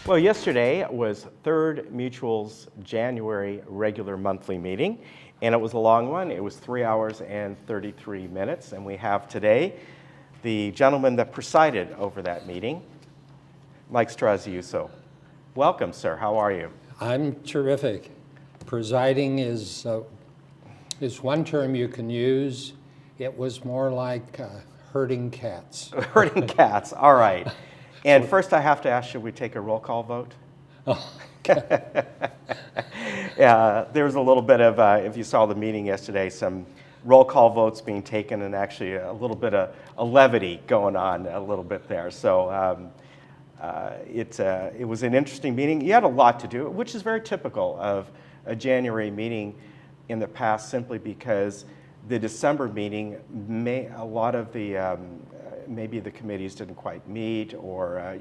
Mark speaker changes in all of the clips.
Speaker 1: Well, yesterday was Third Mutual's January regular monthly meeting, and it was a long one. It was 3 hours and 33 minutes, and we have today the gentleman that presided over that meeting, Mike Straziuso. Welcome, sir. How are you?
Speaker 2: I'm terrific. Presiding is one term you can use. It was more like herding cats.
Speaker 1: Herding cats, all right. And first I have to ask, should we take a roll call vote?
Speaker 2: Oh.
Speaker 1: Yeah, there was a little bit of, if you saw the meeting yesterday, some roll call votes being taken and actually a little bit of a levity going on a little bit there. So it was an interesting meeting. You had a lot to do, which is very typical of a January meeting in the past, simply because the December meeting, a lot of the, maybe the committees didn't quite meet, or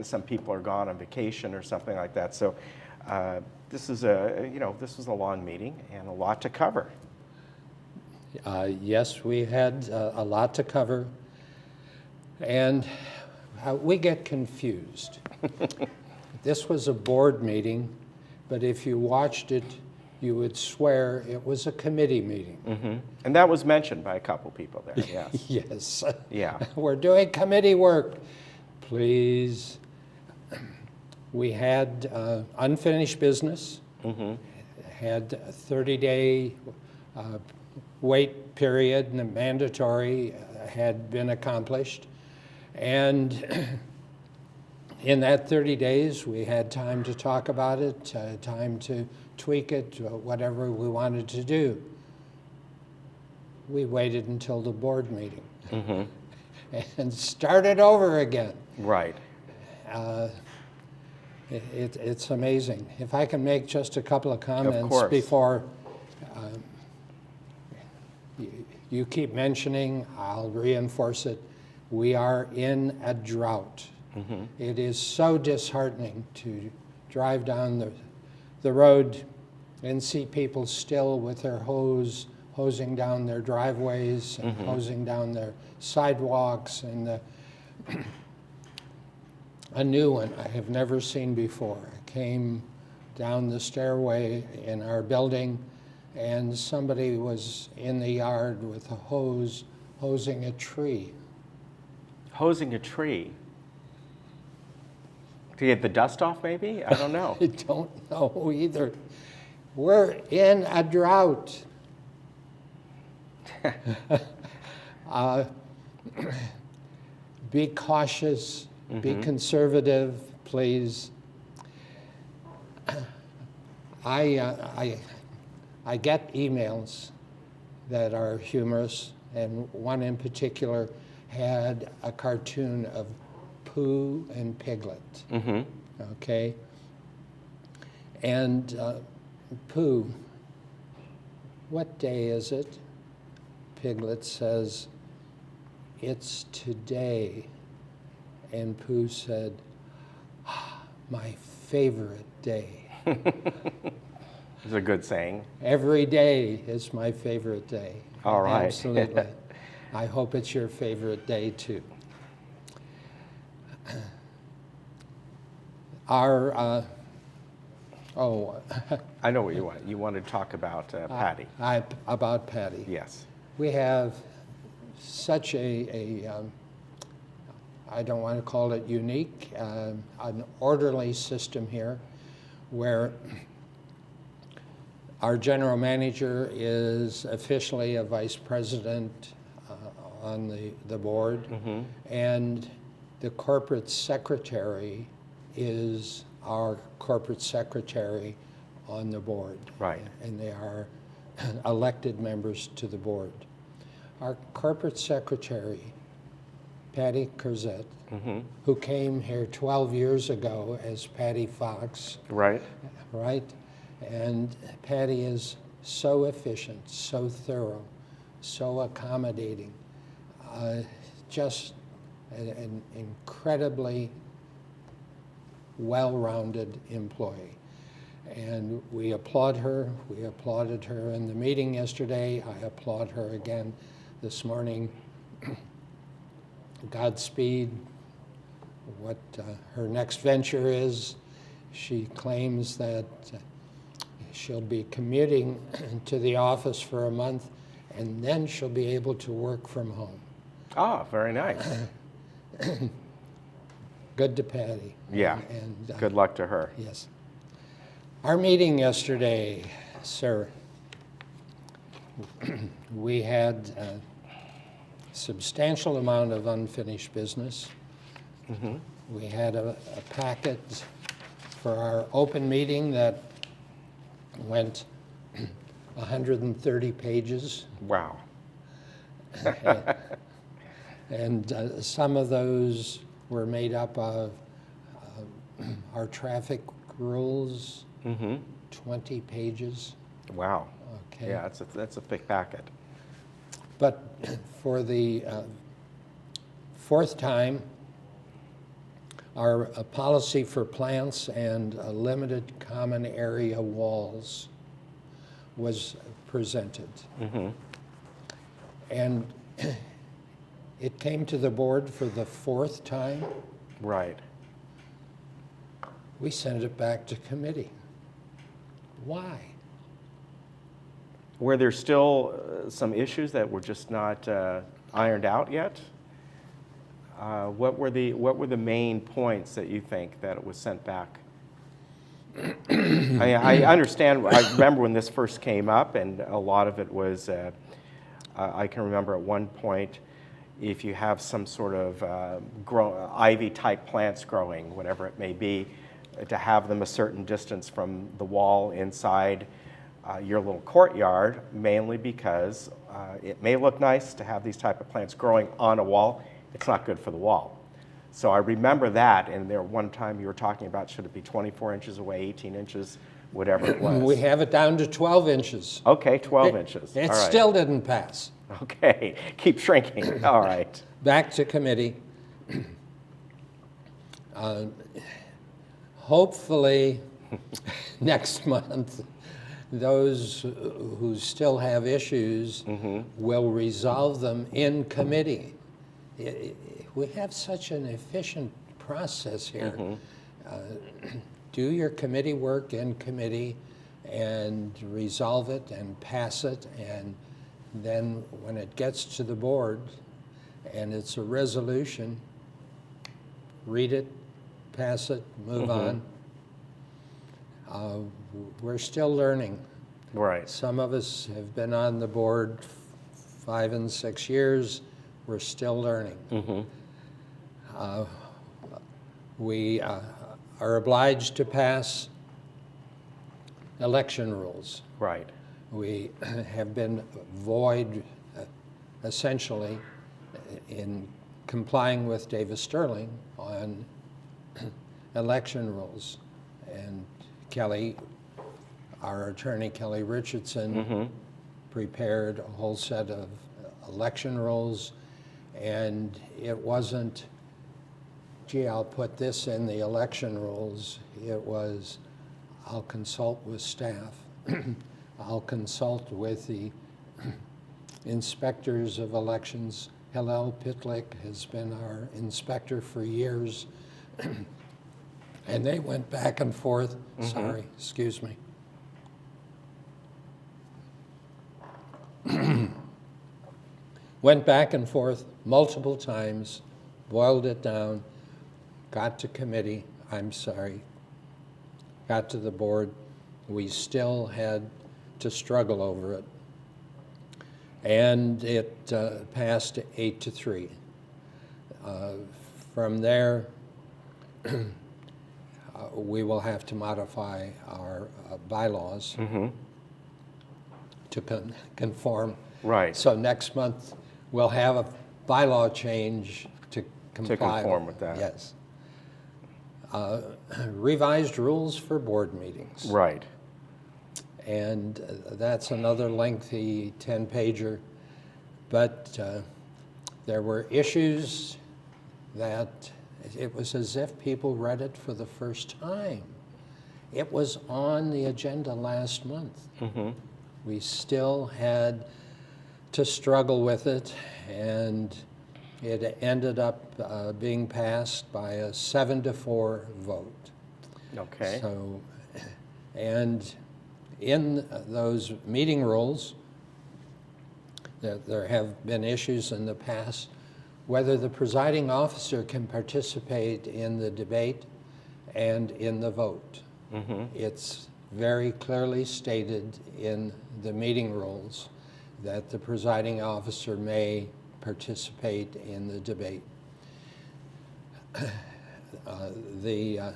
Speaker 1: some people are gone on vacation or something like that. So this was a long meeting and a lot to cover.
Speaker 2: Yes, we had a lot to cover, and we get confused. This was a board meeting, but if you watched it, you would swear it was a committee meeting.
Speaker 1: Mm-hmm. And that was mentioned by a couple people there, yes.
Speaker 2: Yes.
Speaker 1: Yeah.
Speaker 2: We're doing committee work. Please. We had unfinished business, had a 30-day wait period, and mandatory had been accomplished. And in that 30 days, we had time to talk about it, time to tweak it, whatever we wanted to do. We waited until the board meeting and started over again.
Speaker 1: Right.
Speaker 2: It's amazing. If I can make just a couple of comments before you keep mentioning, I'll reinforce it. We are in a drought. It is so disheartening to drive down the road and see people still with their hosing down their driveways and hosing down their sidewalks, and a new one I have never seen before. I came down the stairway in our building and somebody was in the yard with a hose hosing a tree.
Speaker 1: Hosing a tree? To get the dust off, maybe? I don't know.
Speaker 2: I don't know either. We're in a drought. Be cautious, be conservative, please. I get emails that are humorous, and one in particular had a cartoon of Pooh and Piglet. Okay? And Pooh, what day is it? Piglet says, it's today. And Pooh said, my favorite day.
Speaker 1: It's a good saying.
Speaker 2: Every day is my favorite day.
Speaker 1: All right.
Speaker 2: Absolutely. I hope it's your favorite day too. Our,
Speaker 1: I know what you want. You want to talk about Patty.
Speaker 2: About Patty.
Speaker 1: Yes.
Speaker 2: We have such I don't want to call it unique, an orderly system here where our general manager is officially a vice president on the board, and the corporate secretary is our corporate secretary on the board.
Speaker 1: Right.
Speaker 2: And they are elected members to the board. Our corporate secretary, Patty Curzett, who came here 12 years ago as Patty Fox.
Speaker 1: Right.
Speaker 2: Right? And Patty is so efficient, so thorough, so accommodating, just an incredibly well-rounded employee. And we applaud her. We applauded her in the meeting yesterday. I applaud her again this morning. Godspeed. what her next venture is. She claims that she'll be commuting to the office for a month, and then she'll be able to work from home.
Speaker 1: Ah, very nice.
Speaker 2: Good to Patty.
Speaker 1: Yeah.
Speaker 2: And
Speaker 1: Good luck to her.
Speaker 2: yes. Our meeting yesterday, sir, we had a substantial amount of unfinished business. We had a packet for our open meeting that went 130 pages.
Speaker 1: Wow.
Speaker 2: And some of those were made up of our traffic rules, 20 pages.
Speaker 1: Wow.
Speaker 2: Okay.
Speaker 1: Yeah, that's a thick packet.
Speaker 2: But for the fourth time, our policy for plants and limited common area walls was presented. And it came to the board for the fourth time.
Speaker 1: Right.
Speaker 2: We sent it back to committee. Why?
Speaker 1: Were there still some issues that were just not ironed out yet? What were the main points that you think that it was sent back? I understand. I remember when this first came up, and a lot of it was. I can remember at one point, if you have some sort of ivy-type plants growing, whatever it may be, to have them a certain distance from the wall inside your little courtyard, mainly because it may look nice to have these type of plants growing on a wall. It's not good for the wall. So I remember that, and there one time you were talking about should it be 24 inches away, 18 inches, whatever it was.
Speaker 2: We have it down to 12 inches.
Speaker 1: Okay, 12 inches.
Speaker 2: It
Speaker 1: All right.
Speaker 2: still didn't pass.
Speaker 1: Okay, keep shrinking. All right.
Speaker 2: Back to committee. Hopefully, next month, those who still have issues will resolve them in committee. We have such an efficient process here. Do your committee work in committee and resolve it and pass it, and then when it gets to the board and it's a resolution, read it, pass it, move on. We're still learning.
Speaker 1: Right.
Speaker 2: Some of us have been on the board 5 and 6 years. We're still learning. We are obliged to pass election rules.
Speaker 1: Right.
Speaker 2: We have been void, essentially, in complying with Davis Sterling on election rules. And Kelly, our attorney, Kelly Richardson, prepared a whole set of election rules, and it wasn't, gee, I'll put this in the election rules. It was, I'll consult with staff. I'll consult with the inspectors of elections. Hillel Pitlick has been our inspector for years. And they went back and forth. Sorry, excuse me. Went back and forth multiple times, boiled it down, got to committee, got to the board. We still had to struggle over it. And it passed 8-3. From there, we will have to modify our bylaws to conform.
Speaker 1: Right.
Speaker 2: So next month, we'll have a bylaw change to comply.
Speaker 1: To conform with that.
Speaker 2: Yes. Revised rules for board meetings.
Speaker 1: Right.
Speaker 2: And that's another lengthy 10-pager. But there were issues that it was as if people read it for the first time. It was on the agenda last month. We still had to struggle with it, and It ended up being passed by a 7-4 vote.
Speaker 1: Okay.
Speaker 2: So, and in those meeting rules, there have been issues in the past whether the presiding officer can participate in the debate and in the vote. It's very clearly stated in the meeting rules that the presiding officer may participate in the debate. The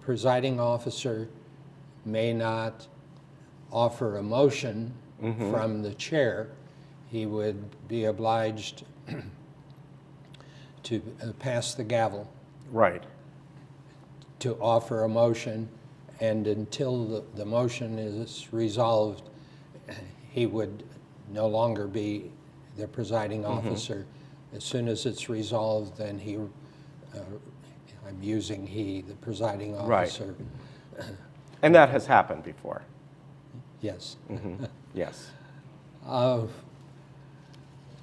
Speaker 2: presiding officer may not offer a motion from the chair. He would be obliged to pass the gavel,
Speaker 1: Right.
Speaker 2: to offer a motion, and until the motion is resolved, he would no longer be the presiding officer. As soon as it's resolved, then he, I'm using he, the presiding
Speaker 1: Right.
Speaker 2: officer.
Speaker 1: And that has happened before.
Speaker 2: Yes.
Speaker 1: Yes.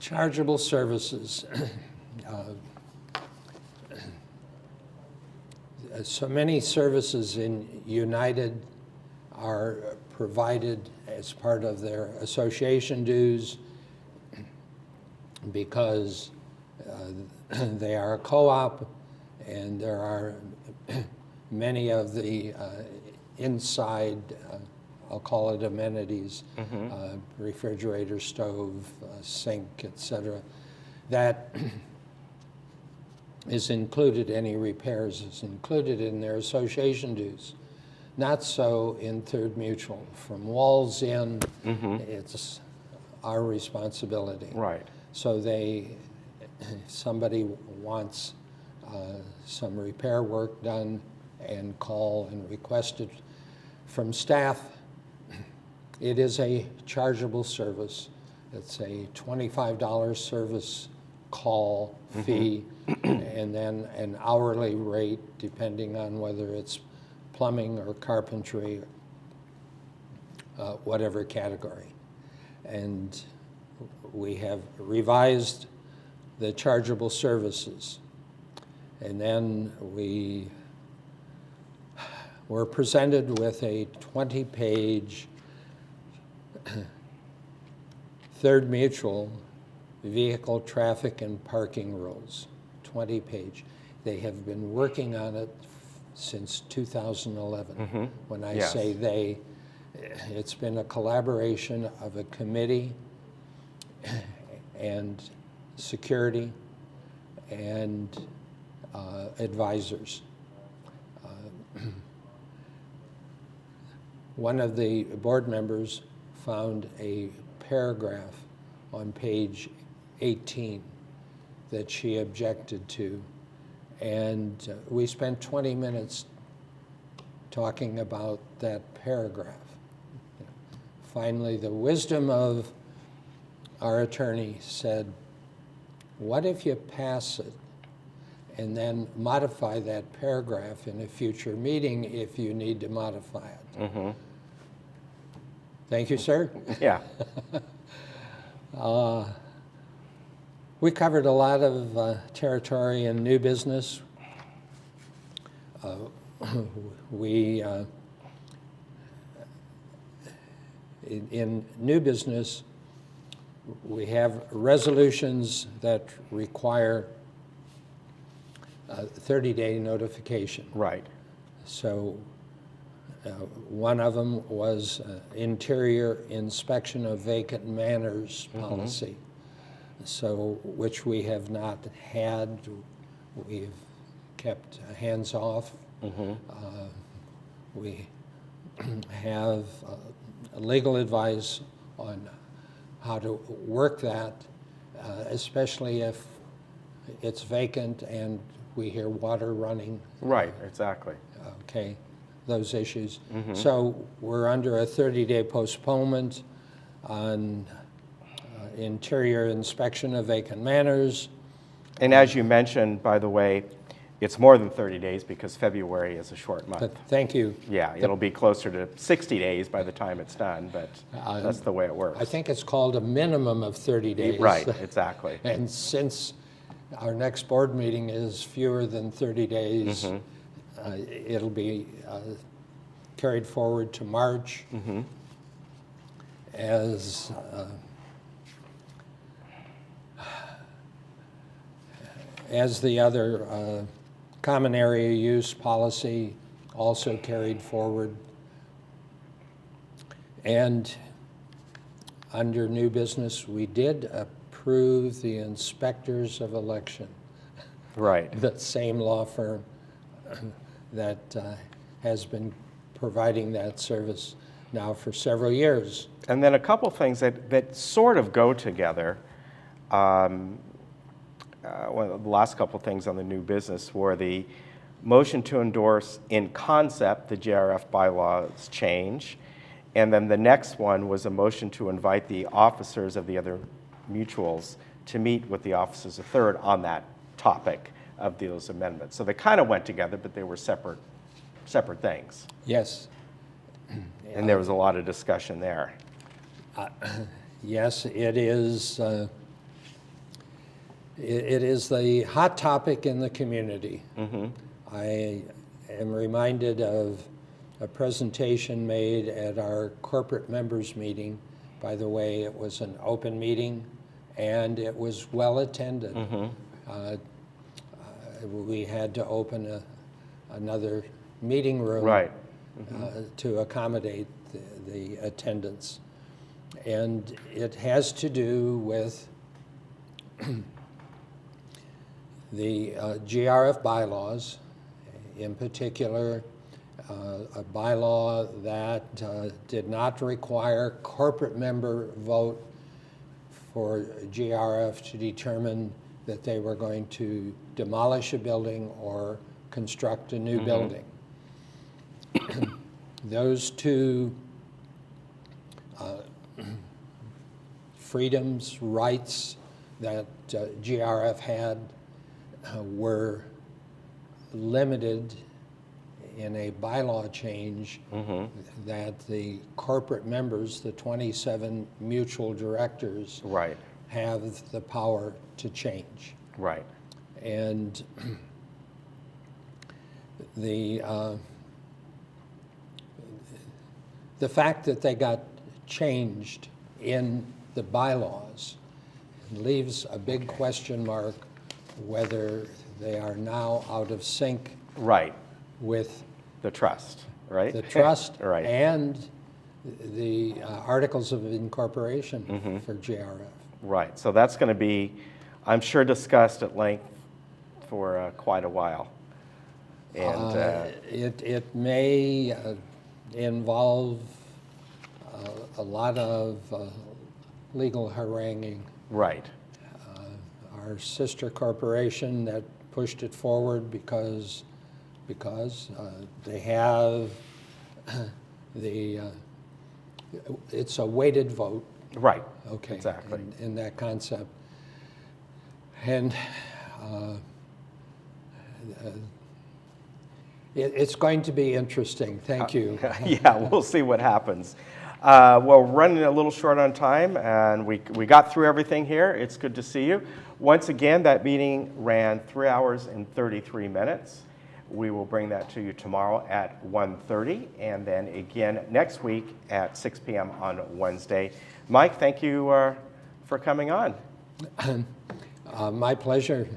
Speaker 2: Chargeable services. So many services in United are provided as part of their association dues because they are a co-op, and there are many of the inside, I'll call it amenities, refrigerator, stove, sink, etc., that is included, any repairs is included in their association dues. Not so in Third Mutual. From walls in, it's our responsibility.
Speaker 1: Right.
Speaker 2: So somebody wants some repair work done and call and request it from staff, it is a chargeable service. It's a $25 service call fee, and then an hourly rate depending on whether it's plumbing or carpentry, whatever category. And we have revised the chargeable services. And then we were presented with a 20-page Third Mutual vehicle traffic and parking rules, 20-page. They have been working on it since 2011. When I
Speaker 1: Yes.
Speaker 2: say they, it's been a collaboration of a committee and security and advisors. One of the board members found a paragraph on page 18 that she objected to, and we spent 20 minutes talking about that paragraph. Finally, the wisdom of our attorney said, what if you pass it and then modify that paragraph in a future meeting if you need to modify it? Thank you, sir.
Speaker 1: Yeah.
Speaker 2: We covered a lot of territory in new business. In new business, we have resolutions that require 30-day notification.
Speaker 1: Right.
Speaker 2: So one of them was interior inspection of vacant manors policy. So, which we have not had. We've kept hands off. We have legal advice on how to work that, especially if it's vacant and we hear water running.
Speaker 1: Right, exactly.
Speaker 2: Okay, those issues. So we're under a 30-day postponement on interior inspection of vacant manors.
Speaker 1: And as you mentioned, by the way, it's more than 30 days because February is a short month.
Speaker 2: But thank you.
Speaker 1: Yeah, it'll be closer to 60 days by the time it's done, but that's the way it works.
Speaker 2: I think it's called a minimum of 30 days.
Speaker 1: Right, exactly.
Speaker 2: And since our next board meeting is fewer than 30 days. It'll be carried forward to March as the other common area use policy also carried forward. And under new business, we did approve the inspectors of election.
Speaker 1: Right.
Speaker 2: The same law firm that has been providing that service now for several years.
Speaker 1: And then a couple things that sort of go together. One of the last couple things on the new business were the motion to endorse in concept the JRF bylaws change. And then the next one was a motion to invite the officers of the other mutuals to meet with the officers of Third on that topic of those amendments. So they kind of went together, but they were separate things.
Speaker 2: Yes.
Speaker 1: And there was a lot of discussion there.
Speaker 2: Yes, it is. It is the hot topic in the community. I am reminded of a presentation made at our corporate members meeting. By the way, it was an open meeting and it was well attended. We had to open another meeting room
Speaker 1: Right.
Speaker 2: to accommodate the attendance. And it has to do with the GRF bylaws, in particular, a bylaw that did not require corporate member vote for GRF to determine that they were going to demolish a building or construct a new building. Those two freedoms, rights that GRF had were limited in a bylaw change that the corporate members, the 27 mutual directors,
Speaker 1: Right.
Speaker 2: have the power to change.
Speaker 1: Right.
Speaker 2: And the fact that they got changed in the bylaws leaves a big question mark whether they are now out of sync
Speaker 1: Right.
Speaker 2: with
Speaker 1: The trust, right?
Speaker 2: the trust
Speaker 1: Right.
Speaker 2: and the articles of incorporation for JRF.
Speaker 1: Right. So that's going to be, I'm sure, discussed at length for quite a while. And
Speaker 2: It may involve a lot of legal haranguing.
Speaker 1: right.
Speaker 2: Our sister corporation that pushed it forward because they have it's a weighted vote.
Speaker 1: Right.
Speaker 2: Okay.
Speaker 1: Exactly.
Speaker 2: In that concept. And it's going to be interesting. Thank you.
Speaker 1: Yeah, we'll see what happens. Well, we're running a little short on time, and we got through everything here. It's good to see you. Once again, that meeting ran 3 hours and 33 minutes. We will bring that to you tomorrow at 1:30, and then again next week at 6 p.m. on Wednesday. Mike, thank you for coming on.
Speaker 2: My pleasure.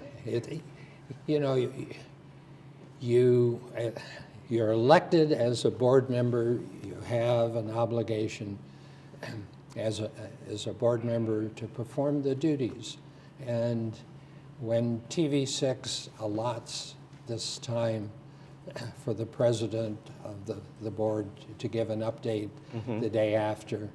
Speaker 2: You're elected as a board member. You have an obligation as a board member to perform the duties. And when TV6 allots this time for the president of the board to give an update the day after,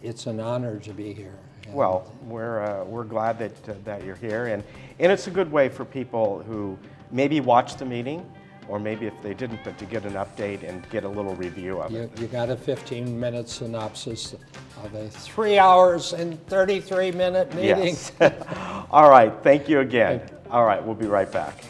Speaker 2: it's an honor to be here. And
Speaker 1: well, we're glad that you're here, and it's a good way for people who maybe watched the meeting, or maybe if they didn't, but to get an update and get a little review of it.
Speaker 2: You got a 15-minute synopsis of a 3 hours and 33-minute meeting.
Speaker 1: Yes. All right. Thank you again. All right. We'll be right back.